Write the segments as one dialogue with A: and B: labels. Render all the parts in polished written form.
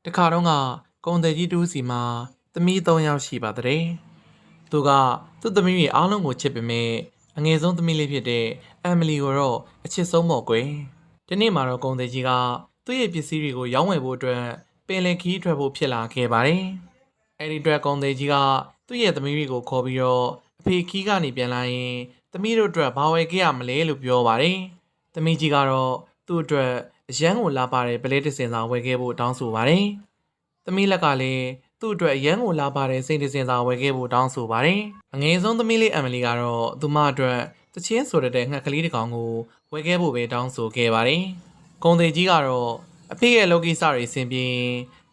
A: တခါတော့ကကုံတယ်ကြီးတူးစီမှာသမီး၃ယောက်ရှိပါတဲ့သူကသူ့သမီးတွေအားလုံးကိုချစ်ပေမဲ့အငယ်ဆုံးသမီးလေးဖြစ်တဲ့အမ်မလီကိုတော့အချစ်ဆုံးပေါ့ကွယ်ဒီနေ့မှာတော့ကုံတယ်ကြီးကသူ့ရဲ့ပစ္စည်းတွေကိုရောင်းဝယ်ဖို့အတွက်ပင်လယ်ခီးထွက်ဖို့ဖြစ်လာခဲ့ပါတယ်အဲ့ဒီအတွက်ကုံတယ်ကြီးကသူ့ရဲ့သမီးတွေကိုခေါ်ပြီးတော့အဖေခီးကနေပြန်လာရင်သမီးတို့အတွက်ဘာဝယ်ခဲ့ရမလဲလို့ပြောပါတယ်သမီးကြီးကတော့သူ့အတွက်အရန်ကိုလာပါတဲ့ပလဲတစ်စင်စာဝယ်ခဲ့ဖို့တောင်းဆိုပါတယ်။သမီးလက်ကလည်းသူ့အတွက်အရန်ကိုလာပါတဲ့စိတ်တစ်စင်စာဝယ်ခဲ့ဖို့တောင်းဆိုပါတယ်။အငယ်ဆုံးသမီးလေးအမ်မလီကတော့သူမအတွက်တချင်းဆိုတဲ့ငှက်ကလေးတစ်ကောင်ကိုဝယ်ခဲ့ဖို့ပဲတောင်းဆိုခဲ့ပါတယ်။ကုံသေးကြီးကတော့အဖေရဲ့လောကီစတွေဆင်ပြေ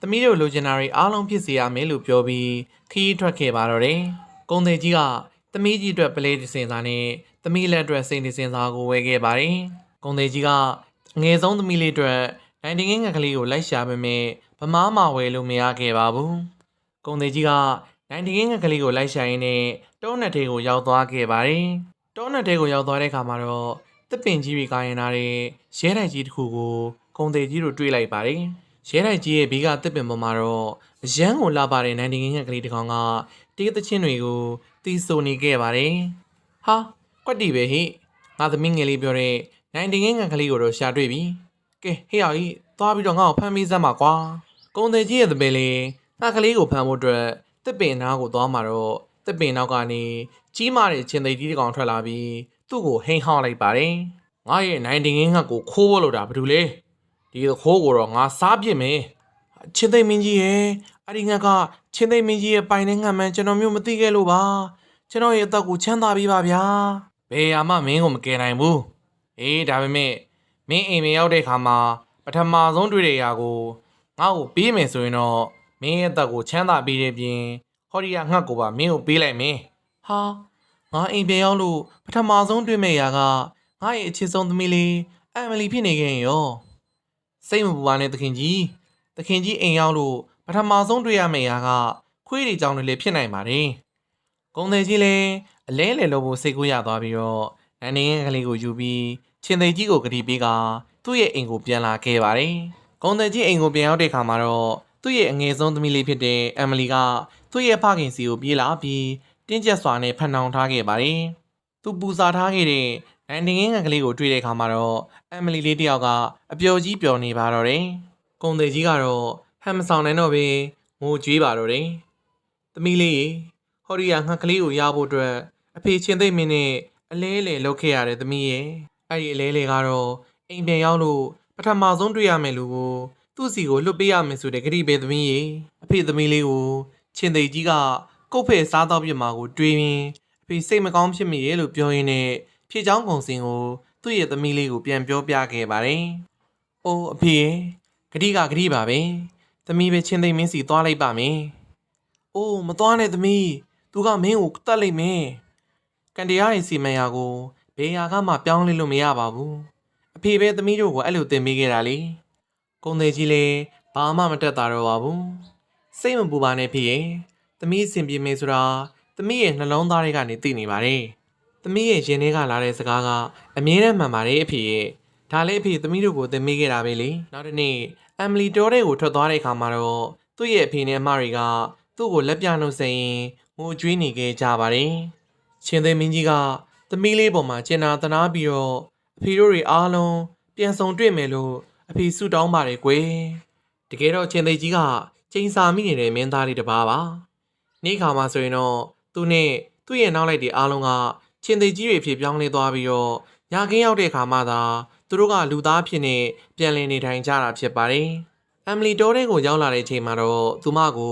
A: သမီးတို့လိုချင်တာတွေအားလုံးဖြစ်စေရမယ်လို့ပြောပြီးခီးထွက်ခဲ့ပါတော့တယ်။ကုံသေးကြီးကသမီးကြီးအတွက်ပလဲတစ်စင်စာနဲ့သမီးလက်အတွက်စိတ်တစ်စင်စာကိုဝယ်ခဲ့ပါတယ်။ကုံသေးကြီးကငယ်ဆုံးသမီးလေးအတွက်နိုင်တင်ငယ်ကလေးကိုလိုက်ရှာပေမဲ့ဗမားမဝယ်လို့မရခဲ့ပါဘူး။ကုံသေးကြီးကနိုင်တင်ငယ်ကလေးကိုလိုက်ရှာရင်းနဲ့တောနက်ထဲကိုရောက်သွားခဲ့ပါတယ်။တောနက်ထဲကိုရောက်သွားတဲ့အခါမှာတော့တစ်ပင်ကြီးတွေကရင်လာတဲ့ရဲတိုက်ကြီးတစ်ခုကိုကုံသေးကြီးတို့တွေ့လိုက်ပါတယ်။ရဲတိုက်ကြီးရဲ့ဘေးကတစ်ပင်ပေါ်မှာတော့အရန်ကိုလာပါတဲ့နိုင်တင်ငယ်ကလေးတစ်ကောင်ကတေးသချင်းတွေကိုတီးဆိုနေခဲ့ပါတယ်။ဟာကွက်တီပဲဟိငါသမီးငယ်လေးပြောတဲ့နိုင်တင်ငယ်ကလေးကိုတော့ရှာတွေ့ပြီကဲဟေ့အောင်ကြီးသွားပြီးတော့ငါ့ကိုဖမ်းပေးစမ်းပါကွာကုံသေးကြီးရဲ့တပည့်လေးငါကလေးကိုဖမ်းဖို့အတွက်တစ်ပင်နားကိုသွားမှာတော့တစ်ပင်နောက်ကနေကြီးမားတဲ့ချင်းသိကြီးတစ်ကောင်ထွက်လာပြီးသူ့ကိုဟိန်ဟောင်းလိုက်ပါတယ်ငါရဲ့နိုင်တင်ငယ်ကိုခိုးဖို့လို့တာဘာလို့လဲဒီခိုးကိုတော့ငါစားပြစ်မယ်ချင်းသိမင်းကြီးရဲ့အဲ့ဒီငါကချင်းသိမင်းကြီးရဲ့ပိုင်တဲ့ငါမှန်ကျွန်တော်မျိုးမသိခဲ့လို့ပါကျွန်တော်ရဲ့အသက်ကိုချမ်းသာပြီးပါဗျာဘယ်ဟာမှမင်းကိုမကယ်နိုင်ဘူးအေးဒါပေမဲ့မင်းအိမ်မရောက်တဲ့ခါမှာပထမဆုံးတွေ့တဲ့ຢာကိုငါ့ကိုပေးမယ်ဆိုရင်တော့မင်းရဲ့အသက်ကိုချမ်းသာပြီးတဲ့ပြင်ဟောဒီကငှက်ကိုပါမင်းကိုပေးလိုက်မယ်ဟာငါအိမ်ပြန်ရောက်လို့ပထမဆုံးတွေ့မဲ့ຢာကငါ့ရဲ့အချစ်ဆုံးသမီးလေးအမ်မလီဖြစ်နေခဲ့ရင်ရောစိတ်မပူပါနဲ့သခင်ကြီးအိမ်ရောက်လို့ပထမဆုံးတွေ့ရမယ့်ຢာကခွေးတွေကြောင်တွေလည်းဖြစ်နိုင်ပါတယ်ကုံတယ်ကြီးလည်းအလဲလေလို့ဖို့စိတ်ကူးရသွားပြီးတော့နန်းနေငယ်ကလေးကိုယူပြီးချင်းသိကြီးကိုကတိပေးကသူ့ရဲ့အိမ်ကိုပြန်လာခဲ့ပါတယ်။ကုံတယ်ကြီးအိမ်ကိုပြန်ရောက်တဲ့အခါမှာတော့သူ့ရဲ့အငယ်ဆုံးသမီးလေးဖြစ်တဲ့အမ်မလီကသူ့ရဲ့ဖခင်စီကိုပြေးလာပြီးတင်းကျပ်စွာနဲ့ဖန်ထောင်ထားခဲ့ပါတယ်။သူပူဇော်ထားခဲ့တဲ့နိုင်တင်ငယ်ကလေးကိုတွေ့တဲ့အခါမှာတော့အမ်မလီလေးတယောက်ကအပျော်ကြီးပျော်နေပါတော့တယ်။ကုံတယ်ကြီးကတော့ဟန်မဆောင်နိုင်တော့ပဲငိုကြွေးပါတော့တယ်။သမီးလေးဟော်ရီယာငှက်ကလေးကိုရဖို့အတွက်အဖေချင်းသိမ့်မင်းနဲ့အလဲလေလောက်ခဲ့ရတဲ့သမီးရဲ့အဲ့ဒီအလဲလေကတော့အိမ်ပြန်ရောက်လို့ပထမဆုံးတွေ့ရမယ်လို့ကိုသူ့စီကိုလွတ်ပေးရမယ်ဆိုတဲ့ဂရိပဲသမီးရဲ့အဖေသမီးလေးကိုချင်းသိကြီးကကုတ်ဖဲ့စားတော့ပြစ်မှာကိုတွေးရင်းအဖေစိတ်မကောင်းဖြစ်မိရဲ့လို့ပြောရင်းနဲ့ဖြေချောင်းကုံစင်ကိုသူ့ရဲ့သမီးလေးကိုပြန်ပြောပြခဲ့ပါတယ်။အိုးအဖေဂရိပါပဲသမီးပဲချင်းသိမင်းစီသွားလိုက်ပါမယ်။အိုးမသွားနဲ့သမီးသူကမင်းကိုတတ်လိုက်မယ်။ကန်တရားရဲ့စီမံရာကိုဘယ်ရာကမှပြောင်းလဲလို့မရပါဘူးအဖေပဲသမီးတို့ကိုအဲ့လိုတင်ပေးခဲ့တာလေကုံသေးကြီးလည်းဘာမှမတက်တာတော့ပါဘူးစိတ်မပူပါနဲ့ဖေရဲ့သမီးအဆင်ပြေမယ်ဆိုတာသမီးရဲ့နှလုံးသားထဲကနေသိနေပါတယ်သမီးရဲ့ရင်ထဲကလာတဲ့စကားကအမြဲတမ်းမှန်ပါတယ်အဖေရဲ့ဒါလည်းအဖေသမီးတို့ကိုတင်ပေးခဲ့တာပဲလေနောက်တစ်နေ့အမ်မလီတောထဲကိုထွက်သွားတဲ့အခါမှာတော့သူ့ရဲ့အဖေနဲ့အမတွေကသူ့ကိုလက်ပြနှုတ်ဆက်ရင်ငိုကြွေးနေခဲ့ကြပါတယ်ရှင်သေးမင်းကြီးကသမီးလေးပေါ်မှာကျင်နာသနာပြီးတော့အဖေတို့တွေအားလုံးပြန်ဆောင်တွေ့မယ်လို့အဖေဆုတောင်းပါတယ်ကွယ်တကယ်တော့ချင်းသိကြီးကချိန်စာမိနေတဲ့မင်းသားလေးတစ်ပါးပါနေ့ခါမှာဆိုရင်တော့သူနဲ့သူ့ရဲ့နောက်လိုက်တွေအားလုံးကချင်းသိကြီးတွေဖြစ်ပြောင်းလဲသွားပြီးတော့ညခင်းရောက်တဲ့ခါမှသာသူတို့ကလူသားဖြစ်နေပြန်လည်နေထိုင်ကြတာဖြစ်ပါတယ်အမ်မလီတောထဲကိုရောက်လာတဲ့အချိန်မှာတော့သူမကို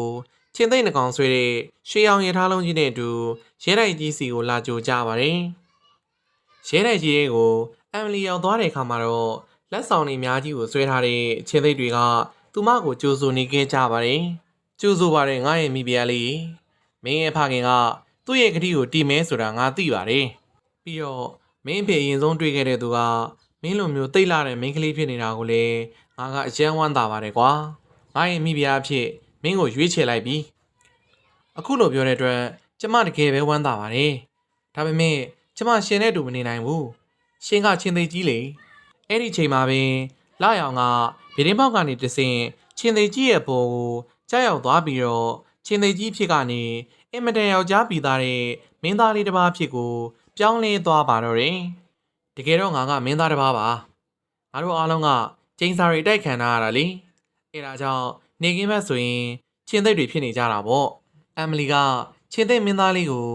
A: ချင်းသိနှကောင်ဆွဲတဲ့ရွှေအောင်ရထားလုံးကြီးနဲ့အတူရဲတိုက်ကြီးစီကိုလာကြိုကြပါတယ်ရဲတိုက်ကြီးရဲ့ကိုအမ်မလီရောက်သွားတဲ့အခါမှာတော့လက်ဆောင်တွေအများကြီးကိုဆွဲထားတဲ့ချင်းသိတွေကသူမကိုကြိုးဆိုနေခဲ့ကြပါတယ်ကြိုးဆိုပါတယ်ငါရဲ့မိဖုရားလေးမင်းရဲ့ဖခင်ကသူ့ရဲ့ဂတိကိုတီးမဲဆိုတာငါသိပါတယ်ပြီးတော့မင်းအဖေအရင်ဆုံးတွေ့ခဲ့တဲ့သူကမင်းလိုမျိုးတိတ်လာတဲ့မိန်းကလေးဖြစ်နေတာကိုလည်းငါကအယံဝမ်းသာပါတယ်ကွာငါရဲ့မိဖုရားအဖြစ်မင်းကိုရွေးချယ်လိုက်ပြီအခုလိုပြောတဲ့အတွက်ကျမတကယ်ပဲဝမ်းသာပါတယ်ဒါပေမဲ့ကျမရှင်နဲ့တူမနေနိုင်ဘူးရှင်ကချင်းသိကြီးလေအဲ့ဒီချိန်မှာပင်လာရောင်ကဗီဒင်းပေါက်ကနေတဆင် ချင်းသေးကြီးရဲ့ဘောကိုကြားရောက်သွားပြီးတော့ချင်းသေးကြီးဖြစ်ကနေအင်မတန်ယောက်ျားပြီးသားတဲ့မင်းသားလေးတစ်ပါးဖြစ်ကိုပြောင်းလဲသွားပါတော့တယ်တကယ်တော့ငါကမင်းသားတစ်ပါးပါငါတို့အားလုံးကကျင်းစာတွေတိုက်ခံထားရတာလေအဲဒါကြောင့်နေကင်းဘက်ဆိုရင်ချင်းသိပ်တွေဖြစ်နေကြတာပေါ့အမ်မလီကချင်းသိပ်မင်းသားလေးကို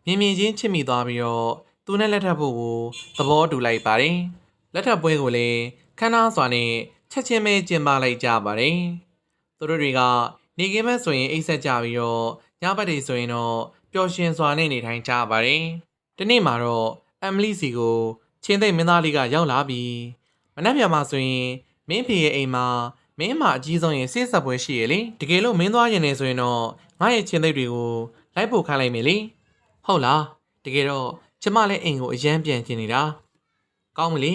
A: မြင်မြင်ချင်းချစ်မိသွားပြီးတော့သူနဲ့လက်ထပ်ဖို့ကိုသဘောတူလိုက်ပါတယ်လက်ထပ်ပွဲကိုလည်းခမ်းနားစွာနဲ့ချက်ချင်းပဲကျင်းပလိုက်ကြပါတယ်သူတို့တွေကနေကင်းဘက်ဆိုရင်အိတ်ဆက်ကြပြီးတော့ညဘက်တွေဆိုရင်တော့ပျော်ရွှင်စွာနဲ့နေထိုင်ကြပါတယ်ဒီနေ့မှာတော့အမ်မလီစီကိုချင်းသိပ်မင်းသားလေးကရောက်လာပြီးမနှက်ပြန်မှာဆိုရင်မင်းဖေရဲ့အိမ်မှာမင်းမအကြီးဆုံးရင်စိတ်ဆက်ပွဲရှိရလေတကယ်လို့မင်းသွားရင်နေဆိုရင်တော့ငါရဲ့ချင်းသိပ်တွေကိုလိုက်ပို့ခိုင်းလိုက်မယ်လေဟုတ်လားတကယ်တော့ကျမလည်းအိမ်ကိုအရန်ပြန်ကျင်နေတာကောင်းမလေ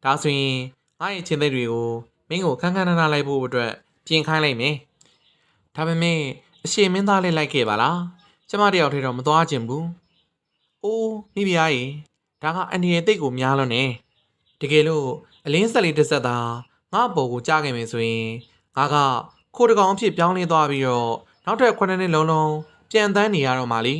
A: ဒါဆိုရင်ငါရဲ့ချင်းသိပ်တွေကိုမင်းကိုခန်းခန်းနားနားလိုက်ဖို့အတွက်ပြင်ခိုင်းလိုက်မယ်ဒါပေမဲ့အရှိမင်းသားလေးလိုက်ခဲ့ပါလားကျမတယောက်တည်းတော့မသွားချင်ဘူးအိုးမိဖုရားကြီးဒါကအန်ဒီရဲ့တိတ်ကိုများလို့နေတကယ်လို့အလင်းဆက်လေးတစ်ဆက်သာငါ့ဘော်ကိုကြားခဲ့မယ်ဆိုရင်ငါကခိုးတကောင်အဖြစ်ပြောင်းလဲသွားပြီးတော့နောက်ထပ်9နှစ်လုံးလုံးပြန်တန်းနေရတော့မှလी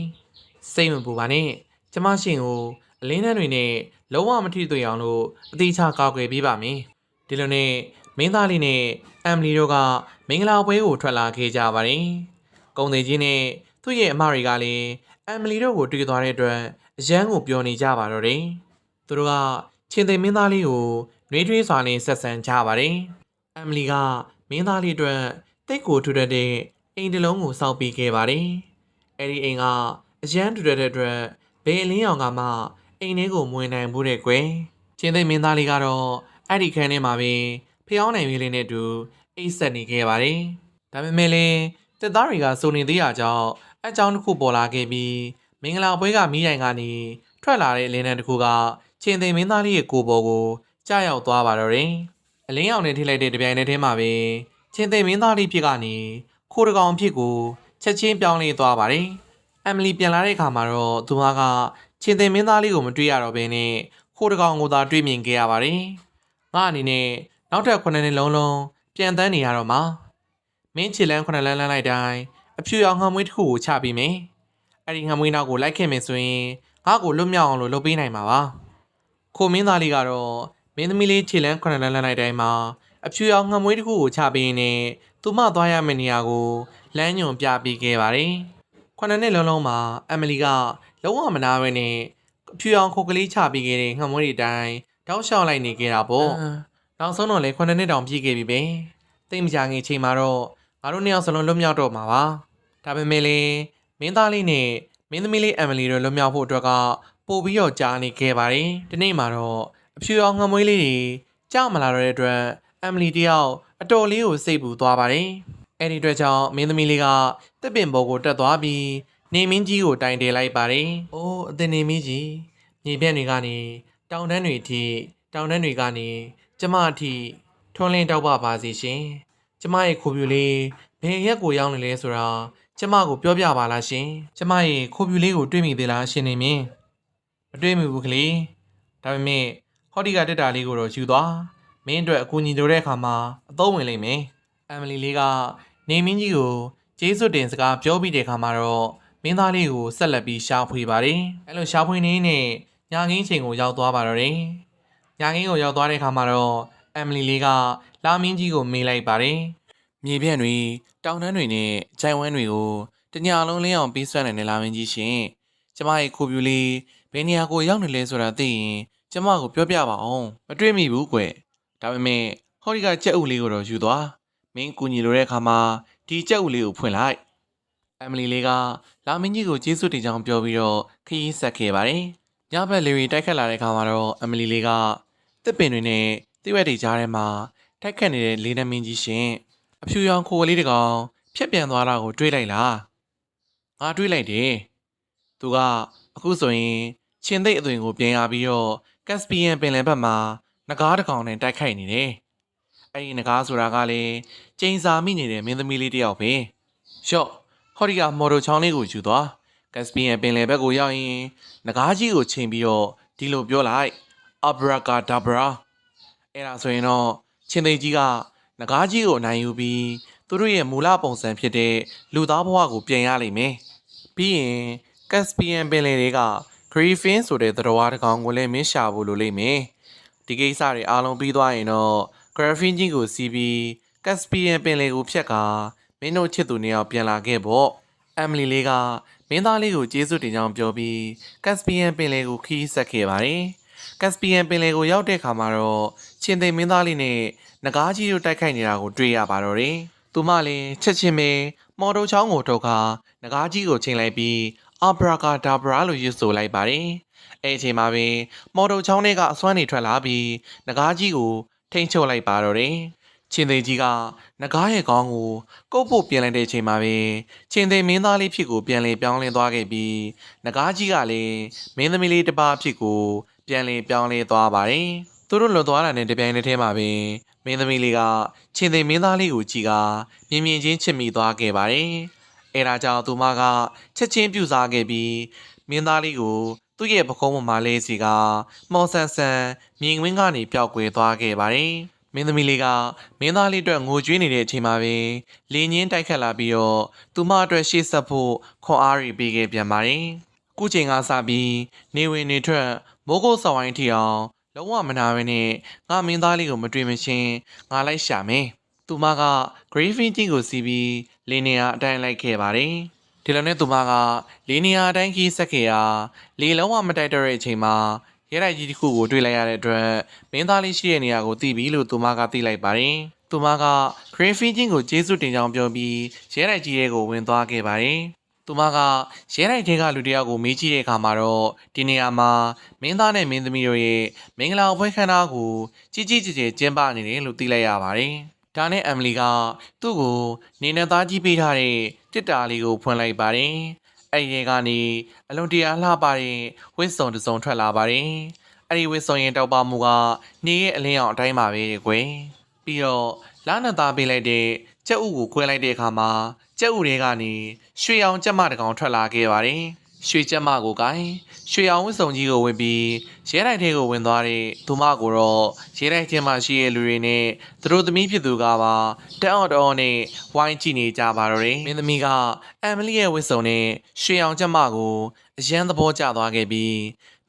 A: စိတ်မပူပါနဲ့ကျမရှင်ကိုအလင်းနှန်းတွေနဲ့လုံးဝမထိတွေ့အောင်လို့အသေးချကောက်ွယ်ပေးပါမယ်ဒီလိုနဲ့မင်းသားလေးနဲ့အမ်မလီတို့ကမင်္ဂလာပွဲကိုထွက်လာခဲ့ကြပါတယ်ကုံသေးကြီးနဲ့သူ့ရဲ့အမတွေကလည်းအမ်မလီတို့ကိုတွေ့သွားတဲ့အတွက်အရန်ကိုပြောနေကြပါတော့တယ်သူတို့ကချင်းသိမင်းသားလေးကိုနှွေးထွေးစွာနဲ့ဆက်ဆံကြပါတယ်အမ်မလီကမင်းသားလေးအတွက်တိတ်ကိုထူထပ်တဲ့အိမ်တစ်လုံးကိုစောက်ပေးခဲ့ပါတယ်အဲ့ဒီအိမ်ကအရန်ထူထပ်တဲ့အတွက်ဘယ်အလင်းရောင်ကမှအိမ်ထဲကိုမဝင်နိုင်ဘူးတဲ့ကွယ်ချင်းသိမင်းသားလေးကတော့အဲ့ဒီခန်းထဲမှာပဲဖျောင်းနိုင်လေးနဲ့တူအိတ်ဆက်နေခဲ့ပါတယ်ဒါပေမဲ့လည်းတက်သားတွေကစုံနေသေးတာကြောင့်အကြောင်းတစ်ခုပေါ်လာခဲ့ပြီးမင်္ဂလာပွဲကမီးတိုင်ကနေထွက်လာတဲ့အလင်းတန်းတစ်ခုကချင်းသိမင်းသားလေးရဲ့ကိုယ်ပေါ်ကိုကြားရောက်သွားပါတော့တယ်အလင်းရောင်နဲ့ထိလိုက်တဲ့တပြိုင်တည်းထဲမှာပဲချင်းသိမင်းသားလေးဖြစ်ကနေခိုးတကောင်ဖြစ်ကိုချက်ချင်းပြောင်းလဲသွားပါတယ်အမ်မလီပြန်လာတဲ့အခါမှာတော့သူမကချင်းသိမင်းသားလေးကိုမတွေ့ရတော့ဘဲနဲ့ခိုးတကောင်ကိုသာတွေ့မြင်ခဲ့ရပါတယ်ငါအနေနဲ့နောက်ထပ်9နှစ်လုံးလုံးပြန်တန်းနေရတော့မှာမင်းချီလန်း9လန်းလန်းလိုက်တိုင်းအဖြူရောင်ငှမွေးတစ်ခုကိုချပြီးမယ်အဲ့ဒီငှမွေးနောက်ကိုလိုက်ခဲ့မယ်ဆိုရင်ငါ့ကိုလွတ်မြောက်အောင်လုပ်ပေးနိုင်မှာပါခိုမင်းသားလေးကတော့မင်းသမီးလေးချီလန်း9လန်းလန်းလိုက်တိုင်းမှာအဖြူရောင်ငှမွေးတစ်ခုကိုချပြီးနေသူမသွားရမယ့်နေရာကိုလမ်းညွန်ပြပေးခဲ့ပါတယ်9နှစ်လုံးမှာအမ်မလီကလုံးဝမနာဘဲနဲ့အဖြူရောင်ခိုကလေးချပေးခဲ့တဲ့ငှမွေးတွေတိုင်းတောက်လျှောက်လိုက်နေခဲ့တာပေါ့နောက်ဆုံးတော့လေ9နှစ်တောင်ပြည့်ခဲ့ပြီပဲတိတ်မကြခင်ချိန်မှာတော့ငါတို့နှစ်ယောက်စလုံးလွတ်မြောက်တော့မှာပါဒါပေမဲ့လည်းမင်းသားလေးနဲ့မင်းသမီးလေးအမ်မလီတို့လွတ်မြောက်ဖို့အတွက်ကပို့ပြီးတော့ကြားနေခဲ့ပါတယ်ဒီနေ့မှာတော့အဖြူရောင်ငမွေးလေးတွေကြောက်မလာတော့တဲ့အတွက်အမ်မလီတယောက်အတော်လေးကိုစိတ်ပူသွားပါတယ်အဲ့ဒီအတွက်ကြောင့်မင်းသမီးလေးကတစ်ပင်ပေါ်ကိုတက်သွားပြီးနေမင်းကြီးကိုတိုင်တယ်လိုက်ပါတယ်အိုးအတင်နေမင်းကြီးမြေပြန့်တွေကနေတောင်တန်းတွေအထိတောင်တန်းတွေကနေကျမအထိထွန်းလင်းတောက်ပပါစေရှင်ကျမရဲ့ခိုးပြူလေးဘယ်ရက်ကိုရောက်နေလဲဆိုတာကျမကိုပြောပြပါလားရှင်ကျမရဲ့ခိုးပြူလေးကိုတွေ့မိသေးလားရှင်နေမင်းမတွေ့မိဘူးကလေးဒါပေမဲ့ဟော်ဒီကတက်တာလေးကိုတော့ယူသွားမင်းအတွက်အကူအညီလိုတဲ့အခါမှာအသုံးဝင်လိမ့်မယ်အမ်မလီလေးကနေမင်းကြီးကိုကျေးဇူးတင်စကားပြောပြီးတဲ့အခါမှာတော့မင်းသားလေးကိုဆက်လက်ပြီးရှာဖွေပါတယ်အဲ့လိုရှာဖွေနေနဲ့ညာငင်းချိန်ကိုရောက်သွားပါတော့တယ်ညာငင်းကိုရောက်သွားတဲ့အခါမှာတော့အမ်မလီလေးကလာမင်းကြီးကိုမေးလိုက်ပါတယ်မြေပြန့်တွေတောင်တန်းတွေနဲ့ဂျိုင်ဝမ်းတွေကိုတညလုံးလင်းအောင်ပြီးဆွဲနိုင်တဲ့လာမင်းကြီးရှင်ကျမရဲ့ခိုးပြူလေးဘယ်နေရာကိုရောက်နေလဲဆိုတာသိရင်ကျမကိုပြောပြပါအောင်မတွေ့မိဘူးကွဒါပေမဲ့ဟောဒီကကြက်ဥလေးကိုတော့ယူသွားမင်းကူညီလိုတဲ့အခါမှာဒီကြက်ဥလေးကိုဖွင့်လိုက်အမ်မလီလေးကလာမင်းကြီးကိုကျေးဇူးတင်ကြောင်းပြောပြီးတော့ခရီးဆက်ခဲ့ပါတယ်ညဘက်လေရီတိုက်ခတ်လာတဲ့အခါမှာတော့အမ်မလီလေးကတစ်ပင်တွေနဲ့တိဝက်တွေကြားထဲမှာတိုက်ခတ်နေတဲ့လေးနှမင်းကြီးရှင်အဖြူရောင်ခိုးလေးတကောင်ဖြက်ပြန်သွားတာကိုတွေးလိုက်လားငါတွေးလိုက်တယ်သူကအခုဆိုရင်ချင်းသိပ်အသွင်ကိုပြင်ရပြီးတော့ကက်စပီယန်ပင်လယ်ဘက်မှာငကားတစ်ကောင်နဲ့တိုက်ခိုက်နေတယ်အဲ့ဒီငကားဆိုတာကလည်းကျိန်စာမိနေတဲ့မင်းသမီးလေးတစ်ယောက်ပဲရှော့ဟော်ဒီကမော်ဒိုချောင်းလေးကိုယူသွားကက်စပီယန်ပင်လယ်ဘက်ကိုရောက်ရင်ငကားကြီးကိုချိန်ပြီးတော့ဒီလိုပြောလိုက်အဘရာကာဒါဘရာအဲ့ဒါဆိုရင်တော့ချင်းသိကြီးက နဂါးကြီးကိုနိုင်ယူပြီးသူတို့ရဲ့မူလပုံစံဖြစ်တဲ့လူသားဘဝကိုပြန်ရလိမ့်မယ်ပြီးရင်ကက်စပီယန်ပင်လယ်တွေကဂရီဖင်းဆိုတဲ့သတ္တဝါတစ်ကောင်ကိုလည်းမင်းရှာဖို့လိုလိမ့်မယ်ဒီကိစ္စတွေအားလုံးပြီးသွားရင်တော့ဂရဖင်းကြီးကိုစီးပြီးကက်စပီယန်ပင်လယ်ကိုဖြတ်ကာမင်းတို့ချစ်သူနှစ်ယောက်ပြန်လာခဲ့ပေါ့အမ်မလီလေးကမင်းသားလေးကိုကျေးဇူးတင်ကြောင်းပြောပြီးကက်စပီယန်ပင်လယ်ကိုခီးဆက်ခဲ့ပါတယ်ကက်စပီယန်ပင်လယ်ကိုရောက်တဲ့အခါမှာတော့ချင်းသိမ်းမင်းသားလေးနဲ့နဂါးကြီးတို့တိုက်ခိုက်နေတာကိုတွေ့ရပါတော့တယ်သူမလည်းချက်ချင်းပဲမော်တော်ချောင်းကိုထုတ်ခါနဂါးကြီးကိုချိန်လိုက်ပြီးအာဘရာကာဒါဘရာလို့ရွတ်ဆိုလိုက်ပါတယ်အဲ့အချိန်မှာပဲမော်တော်ချောင်းထဲကအစွမ်းနေထွက်လာပြီးနဂါးကြီးကိုထိန်းချုပ်လိုက်ပါတော့တယ်ချင်းသိမ်းကြီးကနဂါးရဲ့ခေါင်းကိုကုတ်ဖို့ပြင်လိုက်တဲ့အချိန်မှာပဲချင်းသိမ်းမင်းသားလေးဖြစ်ကိုပြန်လည်ပြောင်းလဲသွားခဲ့ပြီးနဂါးကြီးကလည်းမင်းသမီးလေးတစ်ပါးဖြစ်ကိုပြန်လည်ပြောင်းလဲသွားပါတယ်သူတို့လွန်သွားတာနဲ့တပြိုင်တည်းထဲမှာပဲမင်းသမီးလေးကချင်းသိမ်းမင်းသားလေးကိုကြည့်ကမြင်မြင်ချင်းချစ်မိသွားခဲ့ပါတယ်အဲဒါကြောင့်သူမကချက်ချင်းပြူစားခဲ့ပြီးမင်းသားလေးကိုသူ့ရဲ့ပခုံးပေါ်မှာလဲစီကမော်ဆန်ဆန်မြင်ကွင်းကနေပျောက်ကွယ်သွားခဲ့ပါတယ်မင်းသမီးလေးကမင်းသားလေးအတွက်ငိုကြွေးနေတဲ့အချိန်မှာပဲလင်းချင်းတိုက်ခတ်လာပြီးတော့သူမအတွက်ရှေ့ဆက်ဖို့ခွန်အားတွေပေးခဲ့ပြန်ပါတယ်ခုချိန်ကစပြီးနေဝင်နေထွက်မိုးကုတ်ဆောင်ဝိုင်းထီအောင်လုံးဝမနာဘဲနဲ့ငါမင်းသားလေးကိုမတွေ့မချင်းငါလိုက်ရှာမယ်သူမကဂရီဖင်းကြီးကိုစီးပြီးလင်းနေရအတိုင်းလိုက်ခဲ့ပါတယ်ဒီလိုနဲ့သူမကလင်းနေရအတိုင်းခီးဆက်ခဲ့ရာလေလုံးဝမတိုက်တော့တဲ့အချိန်မှာရဲတိုက်ကြီးတစ်ခုကိုတွေ့လိုက်ရတဲ့အတွက်မင်းသားလေးရှိတဲ့နေရာကိုသိပြီလို့သူမကသိလိုက်ပါတယ်သူမကဂရီဖင်းကြီးကိုကျေးဇူးတင်ကြောင်းပြောပြီးရဲတိုက်ကြီးရဲ့ကိုဝင်သွားခဲ့ပါတယ်သူမကရဲတိုက်ထဲကလူတယောက်ကိုမေးကြည့်တဲ့အခါမှာတော့ဒီနေရာမှာမင်းသားနဲ့မင်းသမီးတို့ရဲ့မင်္ဂလာပွဲခမ်းနားကိုကြီးကြီးကျယ်ကျယ်ကျင်းပနေတယ်လို့သိလိုက်ရပါတယ်။ဒါနဲ့အမ်မလီကသူ့ကိုနေနဲ့သားကြီးပေးထားတဲ့တစ်တာလေးကိုဖွင့်လိုက်ပါတယ်။အဲ့ဒီကနေအလွန်တရာလှပတဲ့ဝစ်စုံတစ်စုံထွက်လာပါတယ်။အဲ့ဒီဝစ်စုံရင်တောက်ပမှုကနေရဲ့အလင်းအောင်အတိုင်းပါပဲကွယ်။ပြီးတော့လာနသားပေးလိုက်တဲ့ကြက်ဥကိုခွဲလိုက်တဲ့အခါမှာကြက်ဥတွေကနေရွှေအောင်ကြက်မတစ်ကောင်ထွက်လာခဲ့ပါတယ်။ရွှေကြက်မကိုကိုင်ရွှေအောင်ဝစ်စုံကြီးကိုဝင်ပြီးရဲတိုက်ထဲကိုဝင်သွားတဲ့သူမကိုတော့ရဲတိုက်ထဲမှာရှိတဲ့လူတွေနဲ့သူတို့သမီးဖြစ်သူကပါတက်အောင်တော်နဲ့ဝိုင်းကြည့်နေကြပါတော့တယ်။မင်းသမီးကအမ်မလီရဲ့ဝစ်စုံနဲ့ရွှေအောင်ကြက်မကိုအရန်သဘောကျသွားခဲ့ပြီ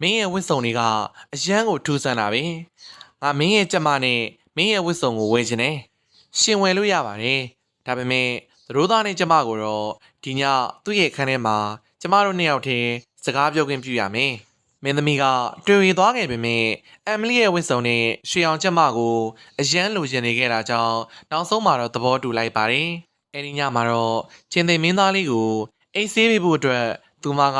A: းမင်းရဲ့ဝစ်စုံတွေကအရန်ကိုထူးဆန်းတာပဲ။ငါမင်းရဲ့ကြက်မနဲ့မင်းရဲ့ဝစ်စုံကိုဝယ်ချင်တယ်။ရှင်ဝယ်လို့ရပါတယ်။ဒါပေမဲ့သူတို့သားနဲ့ကျမကိုတော့ဒီညသူ့ရဲ့ခန်းထဲမှာကျမတို့နှစ်ယောက်တည်းစကားပြောခွင့်ပြုရမယ်။မင်းသမီးကတွေ့ရသွားခဲ့ပေမဲ့အမ်မလီရဲ့ဝစ်စုံနဲ့ရွှေအောင်ကျမကိုအရန်လိုချင်နေခဲ့တာကြောင့်နောက်ဆုံးမှာတော့သဘောတူလိုက်ပါတယ်။အဲဒီညမှာတော့ချင်းသိမ်းမင်းသားလေးကိုအိတ်ဆေးပေးဖို့အတွက်သူမက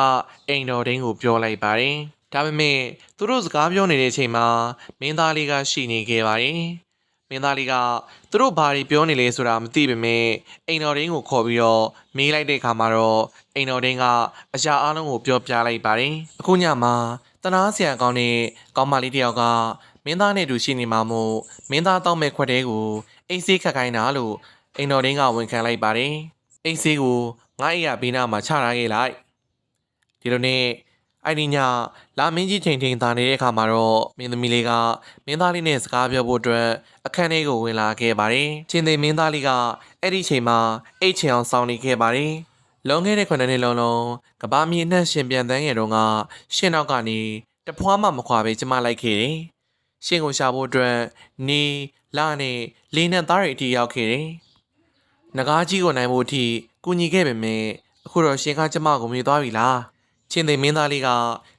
A: အိမ်တော်ဒင်းကိုပြောလိုက်ပါတယ်။ဒါပေမဲ့သူတို့စကားပြောနေတဲ့အချိန်မှာမင်းသားလေးကရှိနေခဲ့ပါတယ်။မင်းသားလေးကသူတို့ဘာတွေပြောနေလဲဆိုတာမသိပေမဲ့အိမ်တော်ဒင်းကိုခေါ်ပြီးတော့မေးလိုက်တဲ့အခါမှာတော့အိမ်တော်ဒင်းကအရာအလုံးကိုပြောပြလိုက်ပါတယ်အခုညမှာတနာဆရာကောင်းတဲ့ကောင်းမလေးတယောက်ကမင်းသားနဲ့တူရှိနေမှာမို့မင်းသားတောင်းမဲ့ခွက်တဲကိုအိတ်ဆေးခတ်ခိုင်းတာလို့အိမ်တော်ဒင်းကဝန်ခံလိုက်ပါတယ်အိတ်ဆေးကိုငါ့အိယာဘေးနားမှာချထားခဲ့လိုက်ဒီလိုနဲ့အဲ့ဒီညလာမင်းကြီးချိန်ချိန်သာနေတဲ့အခါမှာတော့မင်းသမီးလေးကမင်းသားလေးနဲ့စကားပြောဖို့အတွက်အခန်းထဲကိုဝင်လာခဲ့ပါတယ်။ချင်းသိမင်းသားလေးကအဲ့ဒီချိန်မှာအိတ်ချင်အောင်စောင့်နေခဲ့ပါတယ်။လွန်ခဲ့တဲ့9နှစ်လုံးလုံးကဘာမြေနှက်ရှင်ပြန်တန်းငယ်တော့ကရှင်းနောက်ကနေတဖွားမှမခွာပဲကျမလိုက်ခဲ့တယ်။ရှင်းကိုရှာဖို့အတွက်နေလာနဲ့လေးနဲ့သားတွေအထိရောက်ခဲ့တယ်။ငကားကြီးကိုနိုင်ဖို့အထိကူညီခဲ့ပေမဲ့အခုတော့ရှင်ကကျမကိုမြင်သွားပြီလား။ချင်းသိမင်းသားလေးက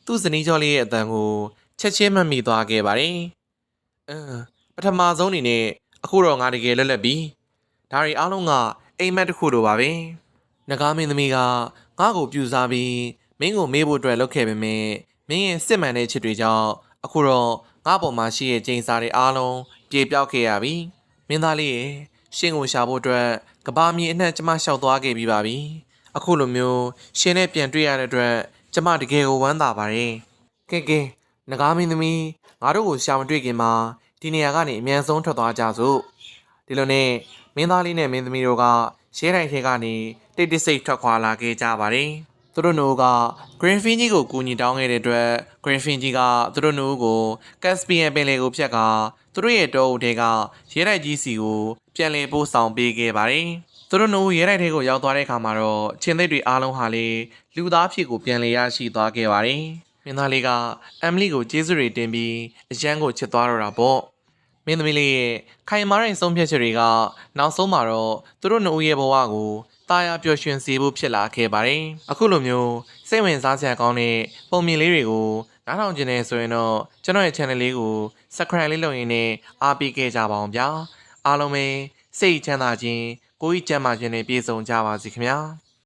A: သူ့ဇနီးကျော်လေးရဲ့အတန်ကိုချက်ချင်းမှတ်မိသွားခဲ့ပါတယ်။ပထမဆုံးအနေနဲ့အခုတော့ငါတကယ်လွတ်လပ်ပြီ။ဒါတွေအားလုံးကအိမ်မက်တစ်ခုလိုပါပဲ။ငကားမင်းသမီးကငါ့ကိုပြူစားပြီးမင်းကိုမေးဖို့အတွက်လုပ်ခဲ့ပေမဲ့မင်းရဲ့စစ်မှန်တဲ့ချစ်တွေကြောင့်အခုတော့ငါ့ပေါ်မှာရှိတဲ့ကျိန်စာတွေအားလုံးပြေပြောက်ခဲ့ရပြီ။မင်းသားလေးရဲ့ရှင်းကိုရှာဖို့အတွက်ကဘာမြေအနှံ့ကျမလျှောက်သွားခဲ့ပြီးပါပြီ။အခုလိုမျိုးရှင်းနဲ့ပြန်တွေ့ရတဲ့အတွက်ကျမတကယ်ကိုဝမ်းသာပါတယ်။ကဲငကားမင်းသမီးငါတို့ကိုရှာမတွေ့ခင်မှာဒီနေရာကနေအမြန်ဆုံးထွက်သွားကြစို့ဒီလိုနဲ့မင်းသားလေးနဲ့မင်းသမီးတို့ကရဲတိုင်းထဲကနေတိတ်တိတ်ဆိတ်ထွက်ခွာလာခဲ့ကြပါတယ်သူတို့နိုးကဂရင်းဖင်းကြီးကိုကူညီတောင်းခဲ့တဲ့အတွက်ဂရင်းဖင်းကြီးကသူတို့နိုးကိုကက်စပီယန်ပင်လယ်ကိုဖြတ်ကာသူတို့ရဲ့တောအုပ်ထဲကရဲတိုက်ကြီးစီကို ပြန်လည်ပို့ဆောင်ပေးခဲ့ပါတယ်။သူတို့နှစ်ဦးရဲတိုက်ထဲကိုရောက်သွားတဲ့အခါမှာတော့ချင်းသိပ်တွေအားလုံးဟာလေလူသားဖြစ်ကိုပြန်လည်ရရှိသွားခဲ့ပါတယ်။မင်းသားလေးကအမ်မလီကိုကျေးဇူးတွေတင်ပြီးအရန်ကိုချစ်သွားတော့တာပေါ့။မင်းသမီးလေးရဲ့ခိုင်မာတဲ့ဆုံးဖြတ်ချက်တွေကနောက်ဆုံးမှာတော့သူတို့နှစ်ဦးရဲ့ဘဝကိုတာယာပျော်ရွှင်စေဖို့ဖြစ်လာခဲ့ပါတယ်။အခုလိုမျိုးစိတ်ဝင်စားစရာကောင်းတဲ့ပုံမြင်လေးတွေကိုနားထောင်ကြနေဆိုရင်တော့ကျွန်တော်ရဲ့ channel လေးကို subscribe လေးလုပ်ရင်းနဲ့အားပေးခဲ့ကြပါအောင်ဗျာအားလုံးပဲစိတ်ချမ်းသာခြင်းကိုယ်ကြီးကျန်းမာခြင်းနဲ့ပြည့်စုံကြပါစေခင်ဗျာ